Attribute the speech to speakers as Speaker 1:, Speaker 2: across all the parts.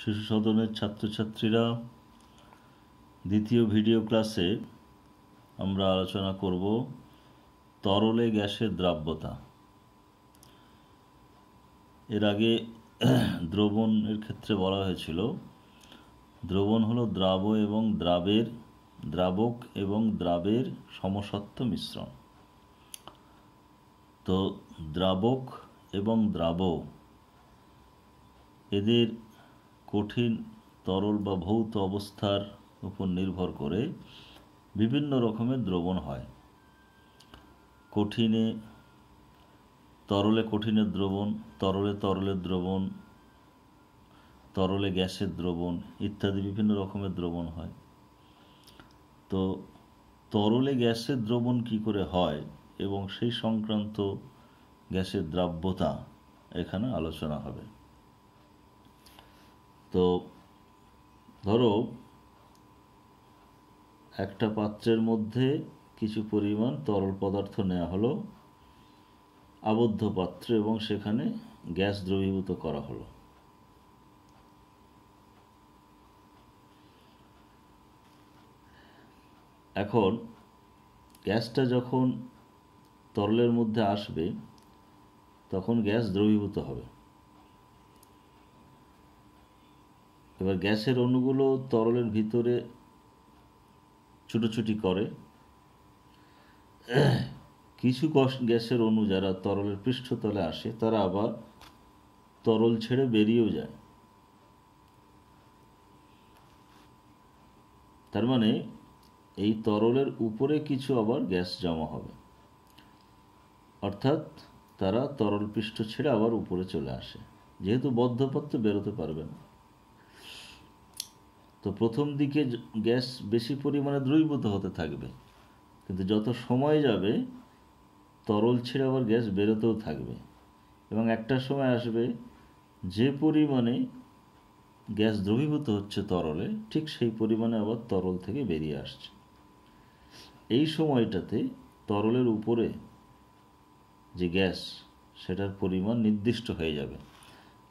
Speaker 1: শিশু সদনের ছাত্রছাত্রীরা দ্বিতীয় ভিডিও ক্লাসে আমরা আলোচনা করব তরলে গ্যাসের দ্রাব্যতা। এর আগে দ্রবণের ক্ষেত্রে বলা হয়েছিল দ্রবণ হলো দ্রাবক এবং দ্রাবের সমসত্ব মিশ্রণ। তো দ্রাবক এবং দ্রাব এদের কঠিন, তরল বা ভৌত অবস্থার উপর নির্ভর করে বিভিন্ন রকমের দ্রবণ হয়। তরলে কঠিনের দ্রবণ, তরলের দ্রবণ, তরলে গ্যাসের দ্রবণ ইত্যাদি বিভিন্ন রকমের দ্রবণ হয়। তো তরলে গ্যাসের দ্রবণ কি করে হয় এবং সেই সংক্রান্ত গ্যাসের দ্রাব্যতা এখানে আলোচনা হবে। তো ধরো একটা পাত্রের মধ্যে কিছু পরিমাণ তরল পদার্থ নেওয়া হলো আবদ্ধ পাত্রে এবং সেখানে গ্যাস দ্রবীভূত করা হলো। এখন গ্যাসটা যখন তরলের মধ্যে আসবে তখন গ্যাস দ্রবীভূত হবে। এবার গ্যাসের অণুগুলো তরলের ভিতরে ছুটোছুটি করে। কিছু গ্যাসের অণু যারা তরলের পৃষ্ঠতলে আসে তারা আবার তরল ছেড়ে বেরিয়েও যায়। তার মানে এই তরলের উপরে কিছু আবার গ্যাস জমা হবে, অর্থাৎ তারা তরল পৃষ্ঠ ছেড়ে আবার উপরে চলে আসে, যেহেতু বদ্ধ পাত্র বেরোতে পারবে না। তো প্রথম দিকে গ্যাস বেশি পরিমাণে দ্রবীভূত হতে থাকবে, কিন্তু যত সময় যাবে তরল ছেড়ে আবার গ্যাস বেরোতেও থাকবে এবং একটা সময় আসবে যে পরিমাণে গ্যাস দ্রবীভূত হচ্ছে তরলে, ঠিক সেই পরিমাণে আবার তরল থেকে বেরিয়ে আসছে। এই সময়টাতে তরলের উপরে যে গ্যাস সেটার পরিমাণ নির্দিষ্ট হয়ে যাবে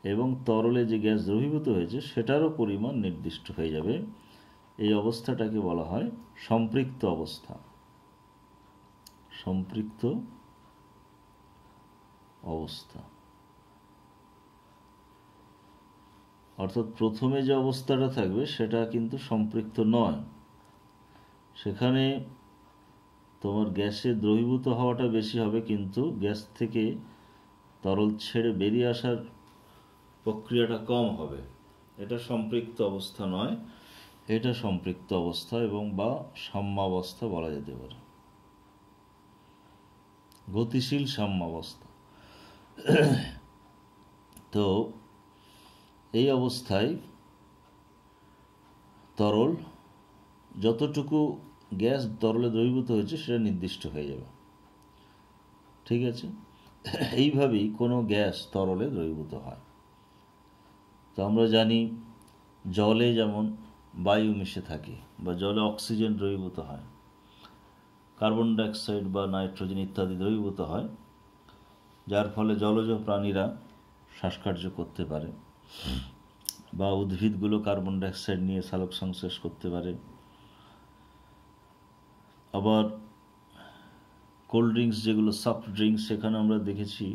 Speaker 1: এবং তরলে যে গ্যাস দ্রবীভূত হয়েছে সেটারও পরিমাণ নির্দিষ্ট হয়ে যাবে। এই অবস্থাটাকে বলা হয় সম্পৃক্ত অবস্থা। সম্পৃক্ত অবস্থা অর্থাৎ প্রথমে যে অবস্থাটা থাকবে সেটা কিন্তু সম্পৃক্ত নয়। সেখানে তোমার গ্যাসের দ্রবীভূত হওয়াটা বেশি হবে, কিন্তু গ্যাস থেকে তরল ছেড়ে বেরিয়ে আসার প্রক্রিয়াটা কম হবে। এটা সম্পৃক্ত অবস্থা নয়, এটা সম্পৃক্ত অবস্থা এবং বা সাম্যাবস্থা বলা যেতে পারে, গতিশীল সাম্যাবস্থা। তো এই অবস্থায় তরল যতটুকু গ্যাস তরলে দ্রবীভূত হয়েছে সেটা নির্দিষ্ট হয়ে যাবে। ঠিক আছে, এইভাবেই কোনো গ্যাস তরলে দ্রবীভূত হয়। তো আমরা জানি জলে যেমন বায়ু মিশে থাকে বা জলে অক্সিজেন দ্রবীভূত হয়, কার্বন ডাইঅক্সাইড বা নাইট্রোজেন ইত্যাদি দ্রবীভূত হয়, যার ফলে জলজ প্রাণীরা শ্বাসকার্য করতে পারে বা উদ্ভিদগুলো কার্বন ডাইঅক্সাইড নিয়ে সালোক সংশ্লেষ করতে পারে। আবার কোল্ড ড্রিঙ্কস যেগুলো সফট ড্রিঙ্কস, সেখানে আমরা দেখেছি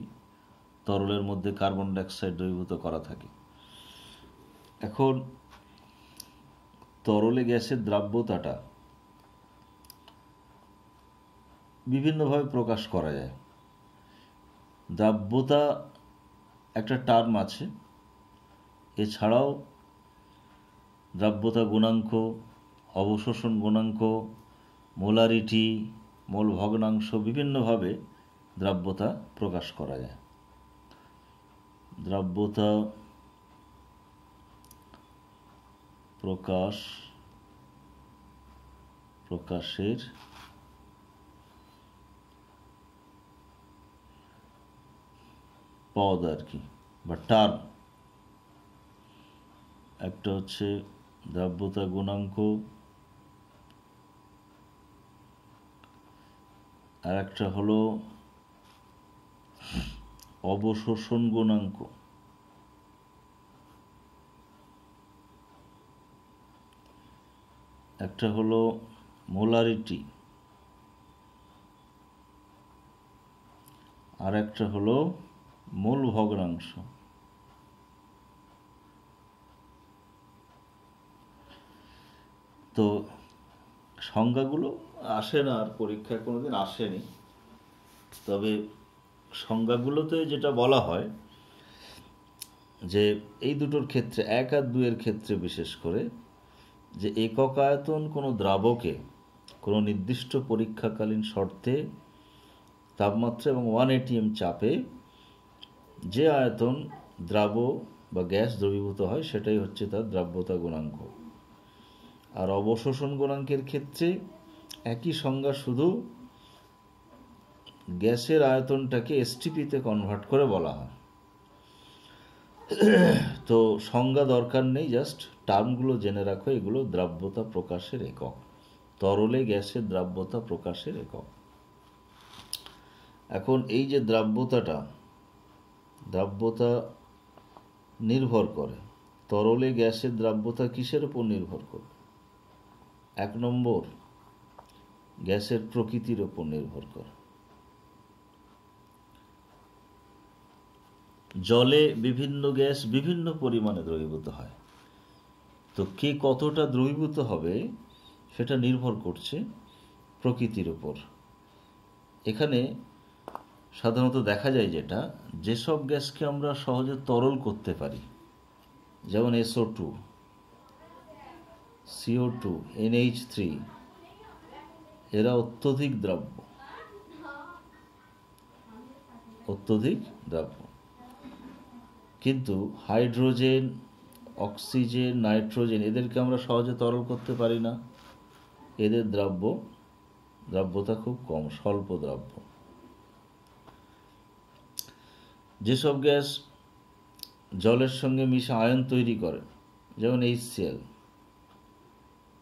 Speaker 1: তরলের মধ্যে কার্বন ডাইঅক্সাইড দ্রবীভূত করা থাকে। এখন তরলে গ্যাসের দ্রাব্যতাটা বিভিন্নভাবে প্রকাশ করা যায়। দ্রাব্যতা একটা টার্ম আছে, এছাড়াও দ্রাব্যতা গুণাঙ্ক, অবশোষণ গুণাঙ্ক, মোলারিটি, মোল ভগ্নাংশ, বিভিন্নভাবে দ্রাব্যতা প্রকাশ করা যায়। দ্রাব্যতা প্রকাশের পদ আর কি, বা টার্ম। একটা হচ্ছে দ্রাব্যতা গুণাঙ্ক, আর একটা হলো অবশোষণ গুণাঙ্ক। একটা হলো মোলারিটি, আর একটা হলো মূল ভগ্নাংশ। তো সংজ্ঞাগুলো আসে না, আর পরীক্ষায় কোনোদিন আসেনি, তবে সংজ্ঞাগুলোতে যেটা বলা হয় যে এই দুটোর ক্ষেত্রে, 1 আর 2 এর ক্ষেত্রে বিশেষ করে, যে একক আয়তন কোনো দ্রাবকে কোনো নির্দিষ্ট পরীক্ষাকালীন শর্তে তাপমাত্রা এবং 1 atm চাপে যে আয়তন দ্রাব বা গ্যাস দ্রবীভূত হয় সেটাই হচ্ছে তার দ্রাব্যতা গুণাঙ্ক। আর অবশোষণ গুণাঙ্কের ক্ষেত্রে একই সংজ্ঞা, শুধু গ্যাসের আয়তনটাকে এসটিপিতে কনভার্ট করে বলা হয়। তো সংজ্ঞা দরকার নেই, জাস্ট টার্মগুলো জেনে রাখো, এগুলো দ্রাব্যতা প্রকাশের একক, তরলে গ্যাসের দ্রাব্যতা প্রকাশের একক। এখন এই যে দ্রাব্যতা নির্ভর করে, তরলে গ্যাসের দ্রাব্যতা কিসের উপর নির্ভর করে? 1 নম্বর, গ্যাসের প্রকৃতির উপর নির্ভর করে। জলে বিভিন্ন গ্যাস বিভিন্ন পরিমাণে দ্রবীভূত হয়, তো কে কতটা দ্রবীভূত হবে সেটা নির্ভর করছে প্রকৃতির উপর। এখানে সাধারণত দেখা যায় যেসব গ্যাসকে আমরা সহজে তরল করতে পারি, যেমন SO2, CO2, NH3, এরা অত্যধিক দ্রাব্য। কিন্তু হাইড্রোজেন, অক্সিজেন, নাইট্রোজেন, এদেরকে আমরা সহজে তরল করতে পারি না, এদের দ্রাব্যতা খুব কম, স্বল্প দ্রাব্য। যেসব গ্যাস জলের সঙ্গে মিশে আয়ন তৈরি করে, যেমন HCl,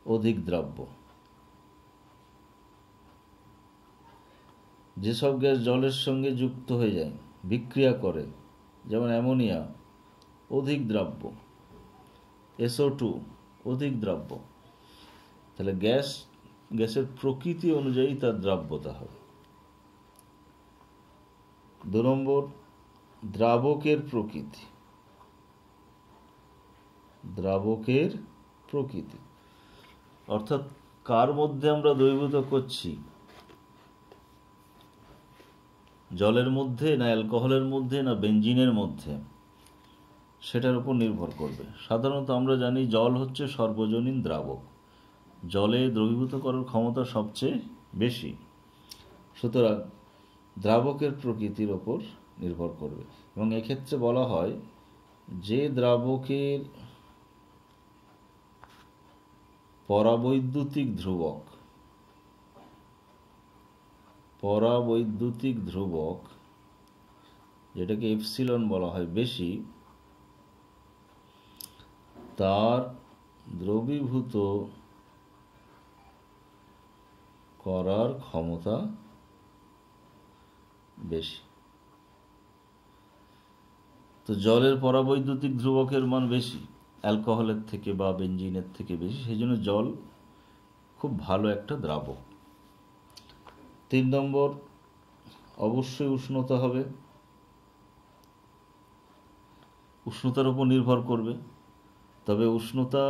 Speaker 1: অধিক দ্রাব্য। যেসব গ্যাস জলের সঙ্গে যুক্ত হয়ে যায়, বিক্রিয়া করে, যেমন অ্যামোনিয়া, অধিক দ্রাব্য। SO2, অধিক দ্রাব্য। তাহলে গ্যাসের প্রকৃতি অনুযায়ী তার দ্রাব্যতা হবে। 2 নম্বর, দ্রাবকের প্রকৃতি, অর্থাৎ কার মধ্যে আমরা দ্রবীভূত করছি, জলের মধ্যে না অ্যালকোহলের মধ্যে না বেঞ্জিনের মধ্যে, সেটার উপর নির্ভর করবে। সাধারণত আমরা জানি জল হচ্ছে সর্বজনীন দ্রাবক, জলে দ্রবীভূত করার ক্ষমতা সবচেয়ে বেশি, সুতরাং দ্রাবকের প্রকৃতির ওপর নির্ভর করবে। এবং এক্ষেত্রে বলা হয় যে দ্রাবকের পরাবৈদ্যুতিক ধ্রুবক, যেটাকে এপসিলন বলা হয়, বেশি, তার দ্রবীভূত করার ক্ষমতা বেশি। তো জলের পরাবৈদ্যুতিক ধ্রুবকের মান বেশি অ্যালকোহলের থেকে বা বেঞ্জিনের থেকে বেশি, সেই জন্য জল খুব ভালো একটা দ্রাবক। 3 নম্বর, অবশ্যই উষ্ণতা হবে, উষ্ণতার উপর নির্ভর করবে। তবে উষ্ণতা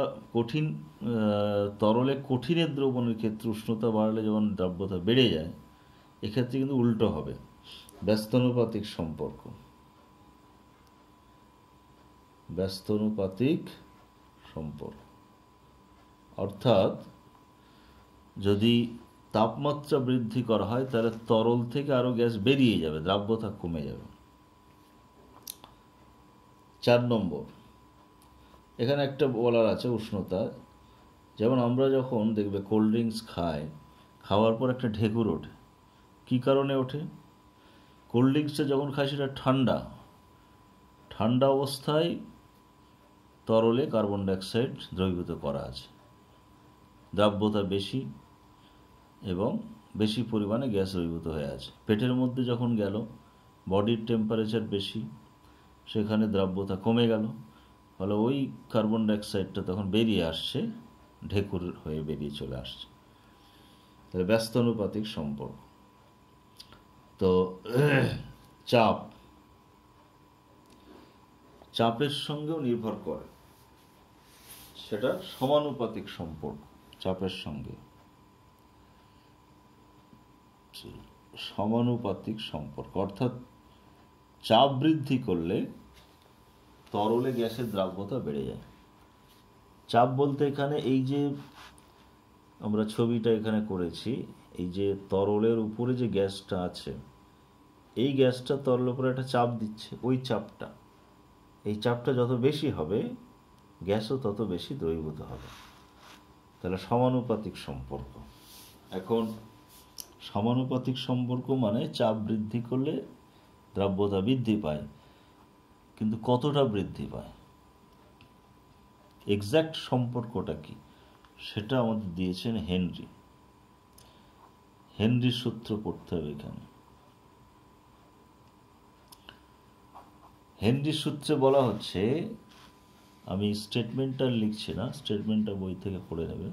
Speaker 1: তরলে কঠিনের দ্রবণের ক্ষেত্রে উষ্ণতা বাড়লে যেমন দ্রাব্যতা বেড়ে যায়, এক্ষেত্রে কিন্তু উল্টো হবে, ব্যস্তানুপাতিক সম্পর্ক। অর্থাৎ যদি তাপমাত্রা বৃদ্ধি করা হয় তাহলে তরল থেকে আরো গ্যাস বেরিয়ে যাবে, দ্রাব্যতা কমে যাবে। 4 নম্বর, এখানে একটা বলার আছে উষ্ণতা, যেমন আমরা যখন দেখবে কোল্ড ড্রিঙ্কস খাওয়ার পর একটা ঢেকুর ওঠে, কী কারণে ওঠে? কোল্ড ড্রিঙ্কসটা যখন খাই সেটা ঠান্ডা অবস্থায় তরলে কার্বন ডাইঅক্সাইড দ্রবীভূত করা আছে, দ্রাব্যতা বেশি এবং বেশি পরিমাণে গ্যাস দ্রবীভূত হয়ে আছে। পেটের মধ্যে যখন গেল, বডির টেম্পারেচার বেশি, সেখানে দ্রাব্যতা কমে গেল, ফলে ওই কার্বন ডাইঅক্সাইডটা তখন বেরিয়ে আসছে ঢেকুর হয়ে বেরিয়ে চলে আসছে। তাহলে ব্যস্তানুপাতিক সম্পর্ক। তো চাপ, চাপের সঙ্গেও নির্ভর করে, সেটা সমানুপাতিক সম্পর্ক। চাপের সঙ্গে সমানুপাতিক সম্পর্ক, অর্থাৎ চাপ বৃদ্ধি করলে তরলে গ্যাসের দ্রাব্যতা বেড়ে যায়। চাপ বলতে এখানে এই যে আমরা ছবিটা এখানে করেছি, এই যে তরলের উপরে যে গ্যাসটা আছে, এই গ্যাসটা তরলের উপরে একটা চাপ দিচ্ছে, ওই চাপটা, এই চাপটা যত বেশি হবে গ্যাসও তত বেশি দ্রবীভূত হবে। তাহলে সমানুপাতিক সম্পর্ক। এখন সমানুপাতিক সম্পর্ক মানে চাপ বৃদ্ধি করলে দ্রাব্যতা বৃদ্ধি পায়, কিন্তু কতটা বৃদ্ধি পায়, এক্সাক্ট সম্পর্কটা কি, সেটা আমাদের দিয়েছেন হেনরি। হেনরির সূত্র পড়তে হবে এখানে। হেনরির সূত্রে বলা হচ্ছে, আমি স্টেটমেন্টটা লিখছি না, স্টেটমেন্টটা বই থেকে পড়ে নেবে,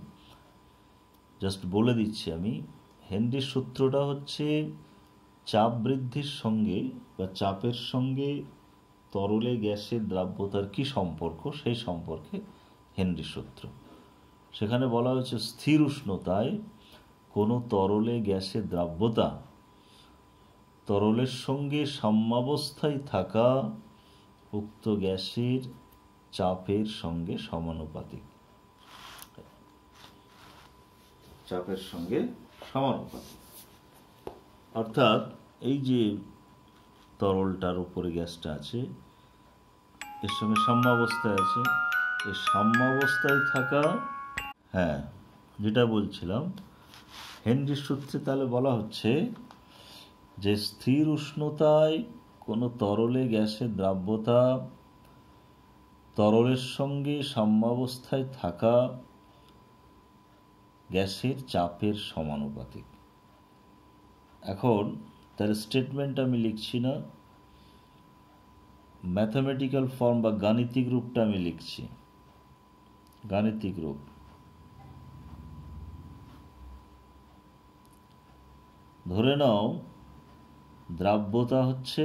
Speaker 1: জাস্ট বলে দিচ্ছি আমি। হেনরির সূত্রটা হচ্ছে চাপ বৃদ্ধির সঙ্গে বা চাপের সঙ্গে তরলে গ্যাসের দ্রাব্যতার কি সম্পর্ক, সেই সম্পর্কে হেনরির সূত্র। সেখানে বলা হয়েছে স্থির উষ্ণতায় কোনো তরলে গ্যাসের দ্রাব্যতা তরলের সঙ্গে সাম্যাবস্থায় থাকা উক্ত গ্যাসের চাপের সঙ্গে সমানুপাতিক। চাপের সঙ্গে সমানুপাতিক অর্থাৎ এই যে তরলটার উপরে গ্যাসটা আছে, এর সঙ্গে সাম্যাবস্থায় আছে, এই সাম্যাবস্থায় থাকা, হ্যাঁ যেটা বলছিলাম হেনরির সূত্রে, তাহলে বলা হচ্ছে যে স্থির উষ্ণতায় কোনো তরলে গ্যাসের দ্রাব্যতা তরলের সঙ্গে সাম্যাবস্থায় থাকা গ্যাসের চাপের সমানুপাতিক। এখন তার স্টেটমেন্ট আমি লিখছি না, ম্যাথমেটিক্যাল ফর্ম বা গাণিতিক রূপটা আমি লিখছি। গাণিতিক রূপ, ধরে নাও দ্রাব্যতা হচ্ছে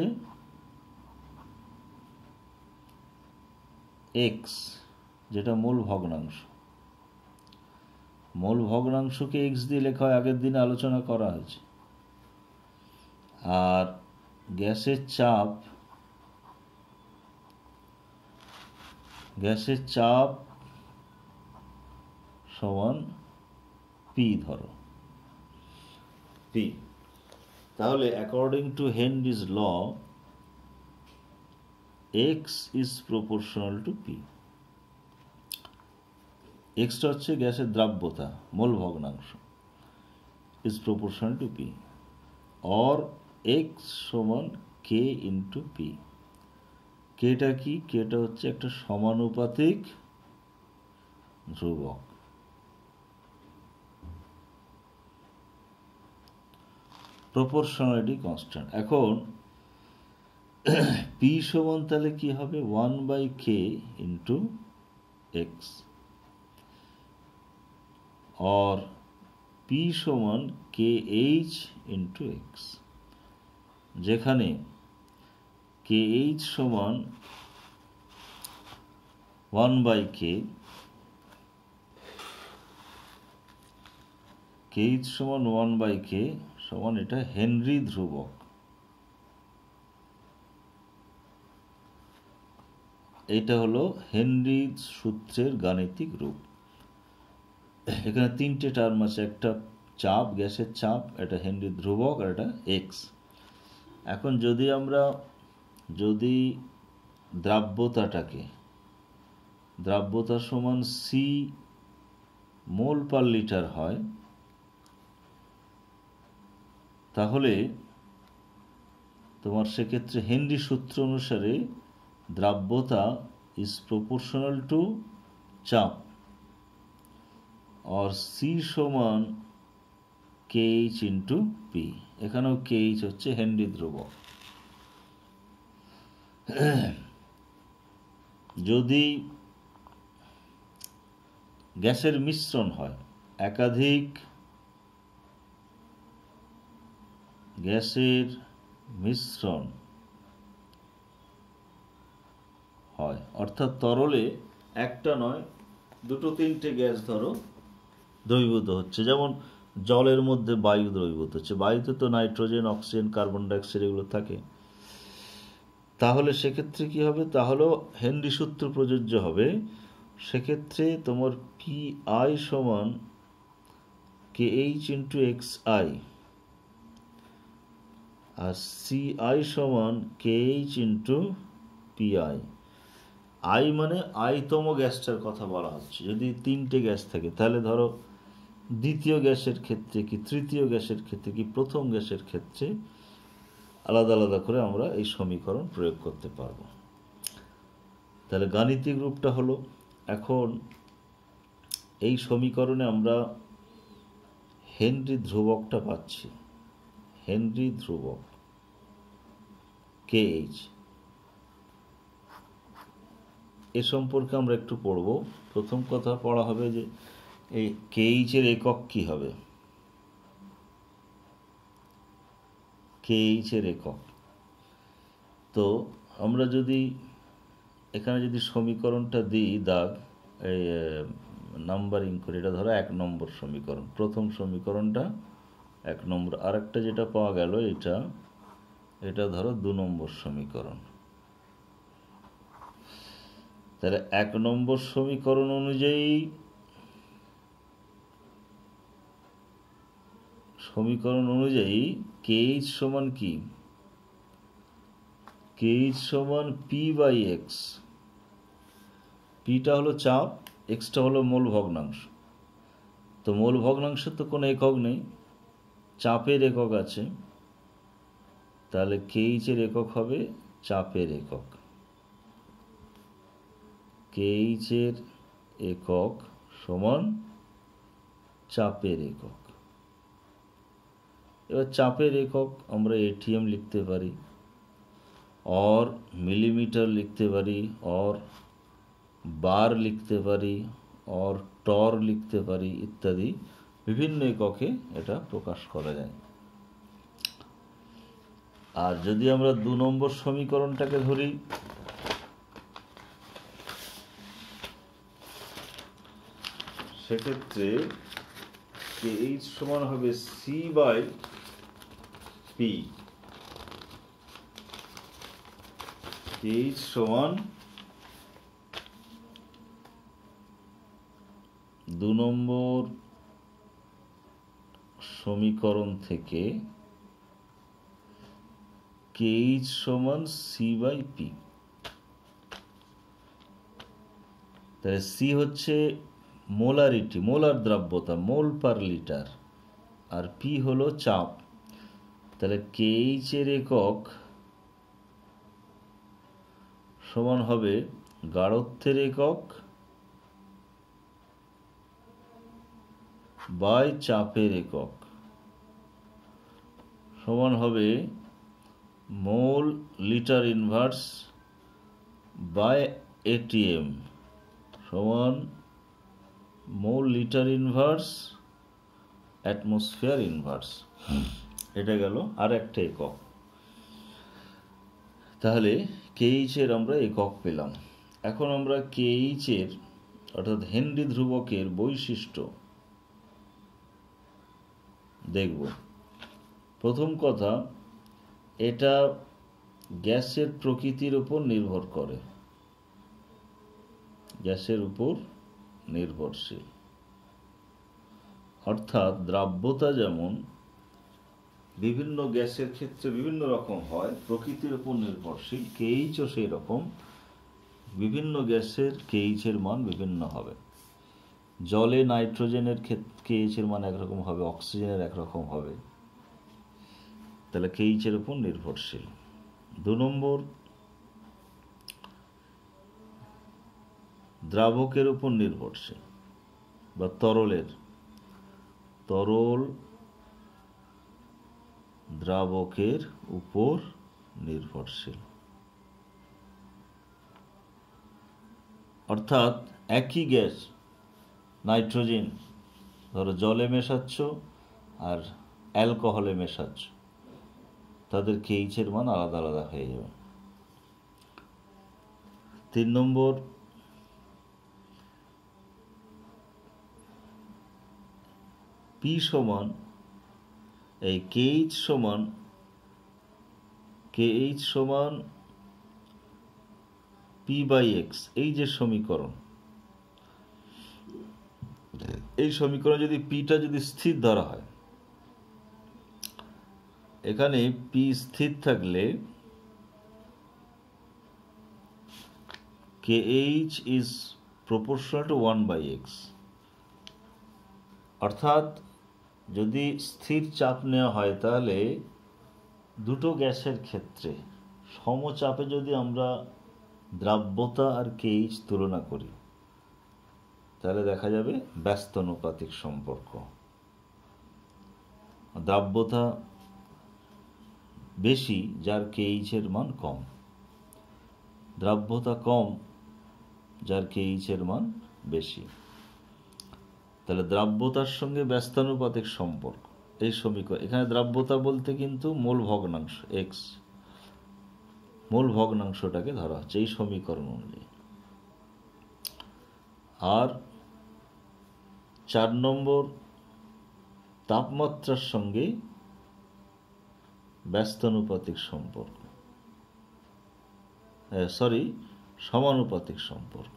Speaker 1: এক্স, যেটা মূল ভগ্নাংশ। মূল ভগ্নাংশকে এক্স দিয়ে লেখা হয়, আগের দিনে আলোচনা করা হয়েছে। আর গ্যাসের চাপ, গ্যাসের চাপ সমান পি ধরো, পি। তাহলে according to Henry's law, X is proportional to P. এক্সটা হচ্ছে গ্যাসের দ্রাব্যতা, মোল ভগ্নাংশ, is proportional to P, or X সমান কে ইন্টু পি। কেটা কি? কেটা হচ্ছে একটা সমানুপাতিক ধ্রুবক। Proportionality constant. এখন পি সমান তাহলে কি হবে? 1/k ইন্টু এক্স, और P সমান KH ইন্টু এক্স, যেখানে KH সমান 1/k, KH সমান 1/k সমান এটা হেনরি ধ্রুবক। এটা হলো হেনরি সূত্রের গাণিতিক রূপ। এখানে তিনটে টার্ম আছে, একটা চাপ, গ্যাসের চাপ, এটা হেনরি ধ্রুবক, আর এটা এক্স। এখন যদি আমরা দ্রাব্যতাটাকে, দ্রাব্যতা সমান সি মোল পার লিটার হয়, তাহলে তোমার সেক্ষেত্রে হেনরি সূত্র অনুসারে দ্রাব্যতা ইজ প্রপোর্শনাল টু চাপ, और C সমান KH ইন্টু পি। এখানেও KH হচ্ছে হেনরি ধ্রুবক। যদি গ্যাসের মিশ্রণ হয়, একাধিক গ্যাসের মিশ্রণ হয়, অর্থাৎ তরলে একটা নয় দুটো তিনটে গ্যাস ধরো দ্রবীভূত হচ্ছে। যেমন জলের মধ্যে বায়ু দ্রবীভূত হচ্ছে, বায়ুতে তো নাইট্রোজেন, অক্সিজেন, কার্বন ডাইঅক্সাইড এগুলো থাকে। তাহলে সেক্ষেত্রে কি হবে, তাহলেও হেনরি সূত্র প্রযোজ্য হবে। সেক্ষেত্রে তোমার পি আই সমান K H into X I, আর সি আই সমান K H into P I. I মানে আইতম গ্যাসটার কথা বলা হচ্ছে। যদি তিনটে গ্যাস থাকে তাহলে ধরো দ্বিতীয় গ্যাসের ক্ষেত্রে কি, তৃতীয় গ্যাসের ক্ষেত্রে কি, প্রথম গ্যাসের ক্ষেত্রে আলাদা আলাদা করে আমরা এই সমীকরণ প্রয়োগ করতে পারব। তাহলে গাণিতিক রূপটা হলো, এখন এই সমীকরণে আমরা হেনরি ধ্রুবকটা পাচ্ছি, হেনরি ধ্রুবক কে এইচ। এ সম্পর্কে আমরা একটু পড়ব। প্রথম কথা পড়া হবে যে এই কে এইচের একক কি হবে, কে এইচের একক। তো আমরা যদি এখানে যদি সমীকরণটা দিই দাগ, এই নাম্বারিং করে, এটা ধরো 1 নম্বর সমীকরণ, প্রথম সমীকরণটা 1 নম্বর, আর একটা যেটা পাওয়া গেল এটা ধরো 2 নম্বর সমীকরণ। তাহলে 1 নম্বর সমীকরণ অনুযায়ী কে এইচ সমান কি, কে এইচ সমান পি বাই এক্স। পিটা হলো চাপ, এক্সটা হলো মোল ভগ্নাংশ। তো মোল ভগ্নাংশের তো কোনো একক নেই, চাপের একক আছে। তাহলে কে এইচের একক হবে চাপের একক, কে এইচের একক সমান চাপের একক। এবার চাপের একক আমরা এটিএম লিখতে পারি, और মিলিমিটার লিখতে পারি, और বার লিখতে পারি, और টর লিখতে পারি, ইত্যাদি বিভিন্ন এককে এটা প্রকাশ করা যায়। আর যদি আমরা 2 নম্বর সমীকরণটাকে ধরি, সেক্ষেত্রে কে এইচ সমান হবে C by P. K H সমান 2 নম্বর সমীকরণ থেকে কে এইচ সমান সি বাই পি। তাহলে সি হচ্ছে মোলারিটি, মোলার দ্রাব্যতা, মোল পার লিটার, আর পি হলো চাপ। তাহলে কে এইচ এর একক সমান হবে গাঢ়ত্বের একক বাই চাপের একক, সমান হবে mole litre inverse by ATM, সমান mole litre inverse atmosphere inverse. এটা গেল আর একটা একক। তাহলে কে এইচ এর আমরা একক পেলাম। এখন আমরা কে এইচ এর অর্থাৎ হেনরি ধ্রুবকের বৈশিষ্ট্য দেখব। প্রথম কথা, এটা গ্যাসের প্রকৃতির উপর নির্ভর করে, গ্যাসের উপর নির্ভরশীল। অর্থাৎ দ্রাব্যতা যেমন বিভিন্ন গ্যাসের ক্ষেত্রে বিভিন্ন রকম হয়, প্রকৃতির উপর নির্ভরশীল, কে এইচও সেই রকম। বিভিন্ন গ্যাসের কে এইচের মান বিভিন্ন হবে। জলে নাইট্রোজেনের কে এইচের মান একরকম হবে, অক্সিজেনের একরকম হবে। তাহলে কে এইচের উপর নির্ভরশীল। 2 নম্বর, দ্রাবকের উপর নির্ভরশীল বা তরল দ্রাবকের উপর নির্ভরশীল। অর্থাৎ একই গ্যাস নাইট্রোজেন ধরো জলে মেশাচ্ছ আর অ্যালকোহলে মেশাচ্ছ, তাদের কেইচের মান আলাদা আলাদা হয়ে যাবে। 3 নম্বর, পি সমান এই কেইচ সমান পি বাই এক্স, এই যে সমীকরণ, এই সমীকরণ যদি পিটা যদি স্থির ধরা হয়, এখানে পি স্থির থাকলে KH is proportional to 1 by x, অর্থাৎ যদি স্থির চাপ নেওয়া হয় তাহলে দুটো গ্যাসের ক্ষেত্রে সমচাপে যদি আমরা দ্রাব্যতা আর KH তুলনা করি তাহলে দেখা যাবে ব্যস্তানুপাতিক সম্পর্ক। দ্রাব্যতা বেশি যার KH এর মান কম, দ্রাব্যতা কম যার KH এর মান বেশি। তাহলে দ্রাব্যতার সঙ্গে ব্যস্তানুপাতিক সম্পর্ক, এই সমীকরণ। এখানে দ্রাব্যতা বলতে কিন্তু মোল ভগ্নাংশ এক্স, মোল ভগ্নাংশটাকে ধরা হচ্ছে এই সমীকরণ অনুযায়ী। আর 4 নম্বর, তাপমাত্রার সঙ্গে ব্যস্তানুপাতিক সম্পর্ক, সমানুপাতিক সম্পর্ক।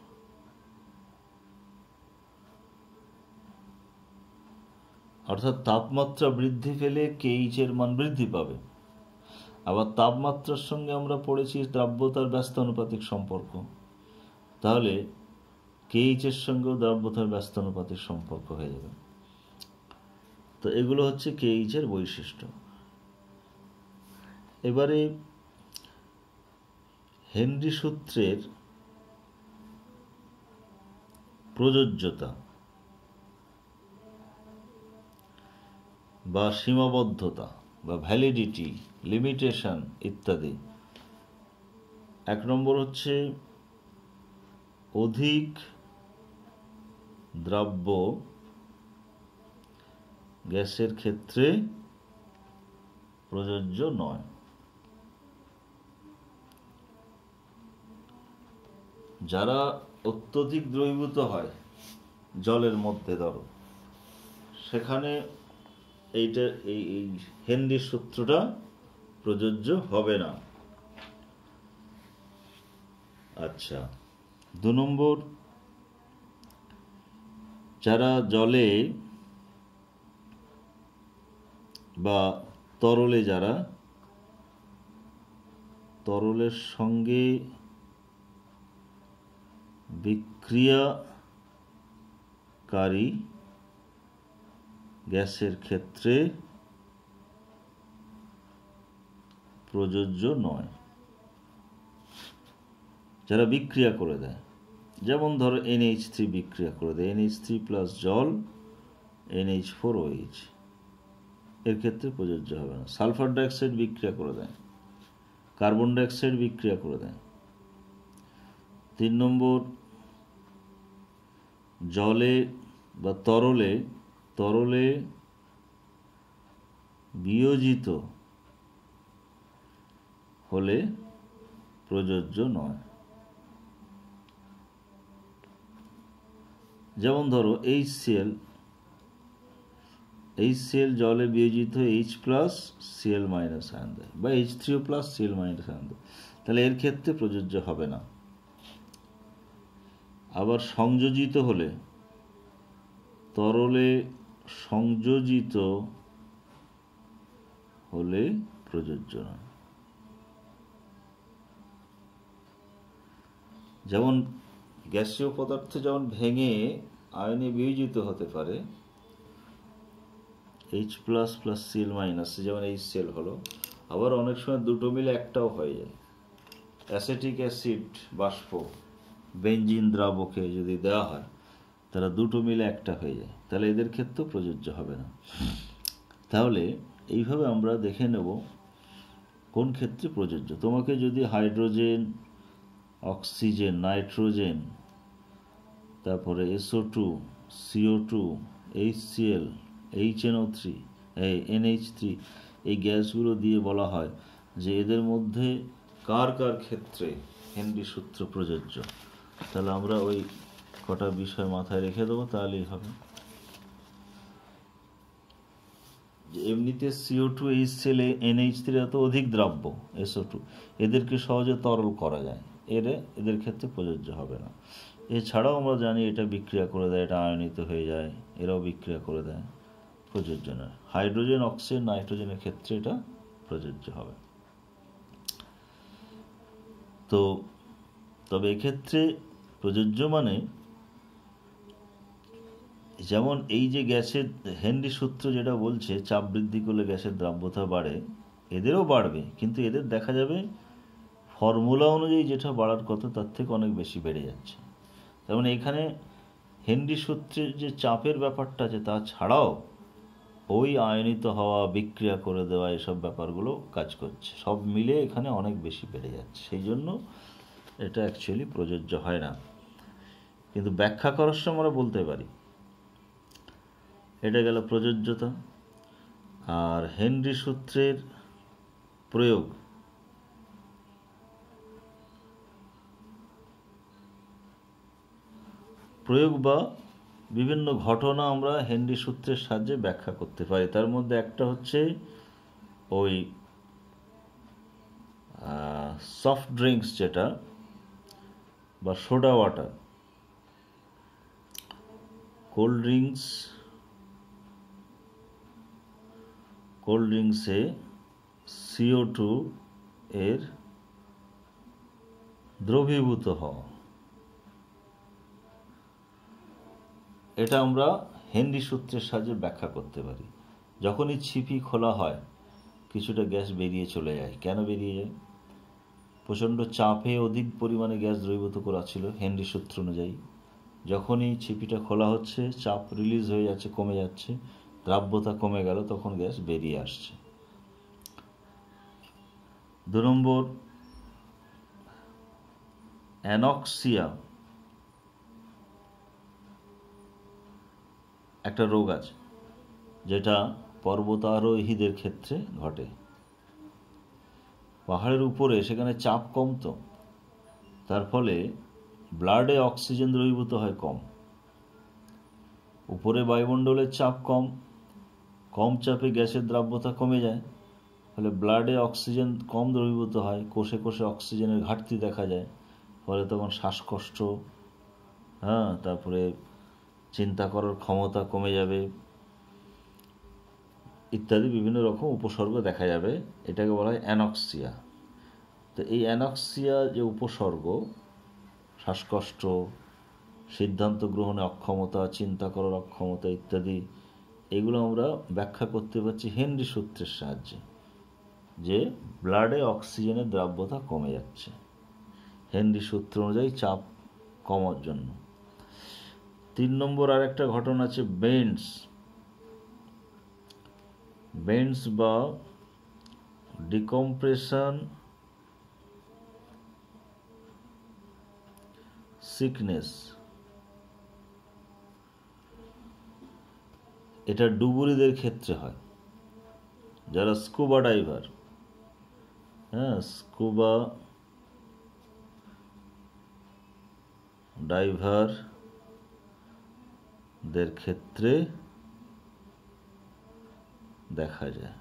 Speaker 1: অর্থাৎ তাপমাত্রা বৃদ্ধি পেলে KH এর মান বৃদ্ধি পাবে। আবার তাপমাত্রার সঙ্গে আমরা পড়েছি দ্রাব্যতার ব্যস্তানুপাতিক সম্পর্ক, তাহলে KH এর সঙ্গেও দ্রাব্যতার ব্যস্তানুপাতিক সম্পর্ক হয়ে যাবে। তো এগুলো হচ্ছে KH এর বৈশিষ্ট্য। এবারে হেনরি সূত্রের প্রযোজ্যতা বা সীমাবদ্ধতা বা ভ্যালিডিটি, লিমিটেশন ইত্যাদি। 1 নম্বর হচ্ছে অধিক দ্রাব্য গ্যাসের ক্ষেত্রে প্রযোজ্য নয়। যারা অত্যধিক দ্রবীভূত হয় জলের মধ্যে, ধরো সেখানে এইটা এই হেনরির সূত্রটা প্রযোজ্য হবে না। আচ্ছা, 2 নম্বর, যারা জলে বা তরলে, যারা তরলের সঙ্গে বিক্রিয়াকারী গ্যাসের ক্ষেত্রে প্রযোজ্য নয়। যারা বিক্রিয়া করে দেয়, যেমন ধরো NH3 বিক্রিয়া করে দেয়, NH3 প্লাস জল NH4OH, এর ক্ষেত্রে প্রযোজ্য হবে না। সালফার ডাইঅক্সাইড বিক্রিয়া করে দেয়, কার্বন ডাইঅক্সাইড বিক্রিয়া করে দেয়। 3 নম্বর, জলে বা তরলে বিয়োজিত হলে প্রযোজ্য নয়। যেমন ধরো HCl জলে বিয়োজিত H plus Cl minus ion দেয়, বা H3O plus Cl minus ion দেয়, তাহলে এর ক্ষেত্রে প্রযোজ্য হবে না। আবার সংযোজিত হলে, তরলে সংযোজিত হলে প্রযোজ্য নয়। যেমন গ্যাসীয় পদার্থ যেমন ভেঙে আয়নে বিয়োজিত হতে পারে, H plus plus Cl minus, যেমন HCl হলো, আবার অনেক সময় দুটো মিলে একটাও হয়ে যায়। অ্যাসিটিক অ্যাসিড বাষ্প বেঞ্জিন দ্রাবকে যদি দেওয়া হয় তারা দুটো মিলে একটা হয়ে যায়, তাহলে এদের ক্ষেত্রেও প্রযোজ্য হবে না। তাহলে এইভাবে আমরা দেখে নেব কোন ক্ষেত্রে প্রযোজ্য। তোমাকে যদি হাইড্রোজেন, অক্সিজেন, নাইট্রোজেন, তারপরে SO2, CO2, HCl, HNO3, NH3 এই গ্যাসগুলো দিয়ে বলা হয় যে এদের মধ্যে কার কার ক্ষেত্রে হেনরি সূত্র প্রযোজ্য। তাহলে আমরা ওই কটা বিষয় মাথায় রেখে দেবো, তাহলেই হবে। যে এমনিতে CO2, HCl, NH3 এত অধিক দ্রাব্য, SO2 এদেরকে সহজে তরল করা যায়, এদের ক্ষেত্রে প্রযোজ্য হবে না। এছাড়াও আমরা জানি এটা বিক্রিয়া করে দেয়, এটা আয়নিত হয়ে যায়, এরাও বিক্রিয়া করে দেয়, প্রযোজ্য না। হাইড্রোজেন, অক্সিজেন, নাইট্রোজেনের ক্ষেত্রে এটা প্রযোজ্য হবে। তো তবে এক্ষেত্রে প্রযোজ্য মানে যেমন এই যে গ্যাসের হেনরি সূত্র যেটা বলছে চাপ বৃদ্ধি করলে গ্যাসের দ্রাব্যতা বাড়ে, এদেরও বাড়বে, কিন্তু এদের দেখা যাবে ফর্মুলা অনুযায়ী যেটা বাড়ার কথা তার থেকে অনেক বেশি বেড়ে যাচ্ছে। তার মানে এখানে হেনরি সূত্রের যে চাপের ব্যাপারটা আছে তা ছাড়াও ওই আয়নিত হওয়া, বিক্রিয়া করে দেওয়া, এসব ব্যাপারগুলো কাজ করছে, সব মিলে এখানে অনেক বেশি বেড়ে যাচ্ছে। সেই জন্য এটা অ্যাকচুয়ালি প্রযোজ্য হয় না, কিন্তু ব্যাখ্যা করার সময় আমরা বলতে পারি। এটা গেল প্রযোজ্যতা। আর হেনরি সূত্রের প্রয়োগ বা বিভিন্ন ঘটনা আমরা হেনরি সূত্রের সাহায্যে ব্যাখ্যা করতে পারি। তার মধ্যে একটা হচ্ছে ওই সফট ড্রিঙ্কস যেটা বা সোডা ওয়াটার, কোল্ড ড্রিঙ্কসে CO2 এর দ্রবীভূত হওয়া, এটা আমরা হেনরি সূত্রের সাহায্যে ব্যাখ্যা করতে পারি। যখনই ছিপি খোলা হয় কিছুটা গ্যাস বেরিয়ে চলে যায়। কেন বেরিয়ে যায়? প্রচণ্ড চাপে অধিক পরিমাণে গ্যাস দ্রবীভূত করা ছিল হেনরি সূত্র অনুযায়ী। যখনই ছিপিটা খোলা হচ্ছে, চাপ রিলিজ হয়ে যাচ্ছে, কমে যাচ্ছে, দ্রাব্যতা কমে গেল, তখন গ্যাস বেরিয়ে আসছে। 2 নম্বর, অ্যানক্সিয়া একটা রোগ আছে যেটা পর্বতারোহীদের ক্ষেত্রে ঘটে। পাহাড়ের উপরে সেখানে চাপ কম, তো তার ফলে ব্লাডে অক্সিজেন দ্রবীভূত হয় কম। উপরে বায়ুমণ্ডলের চাপ কম, কম চাপে গ্যাসের দ্রাব্যতা কমে যায়, ফলে ব্লাডে অক্সিজেন কম দ্রবীভূত হয়, কোষে কোষে অক্সিজেনের ঘাটতি দেখা যায়, ফলে তখন শ্বাসকষ্ট, তারপরে চিন্তা করার ক্ষমতা কমে যাবে, ইত্যাদি বিভিন্ন রকম উপসর্গ দেখা যাবে। এটাকে বলা হয় অ্যানক্সিয়া। তো এই অ্যানক্সিয়া যে উপসর্গ, শ্বাসকষ্ট, সিদ্ধান্ত গ্রহণে অক্ষমতা, চিন্তা করার অক্ষমতা ইত্যাদি, এগুলো আমরা ব্যাখ্যা করতে পারছি হেনরি সূত্রের সাহায্যে, যে ব্লাডে অক্সিজেনের দ্রাব্যতা কমে যাচ্ছে হেনরি সূত্র অনুযায়ী চাপ কমার জন্য। 3 নম্বর আর একটা ঘটনা আছে বেন্ডস বা ডিকম্প্রেশন সিকনেস। এটা ডুবুরিদের ক্ষেত্রে হয়, যারা স্কুবা ডাইভার, স্কুবা ডাইভারদের ক্ষেত্রে দেখা যায়।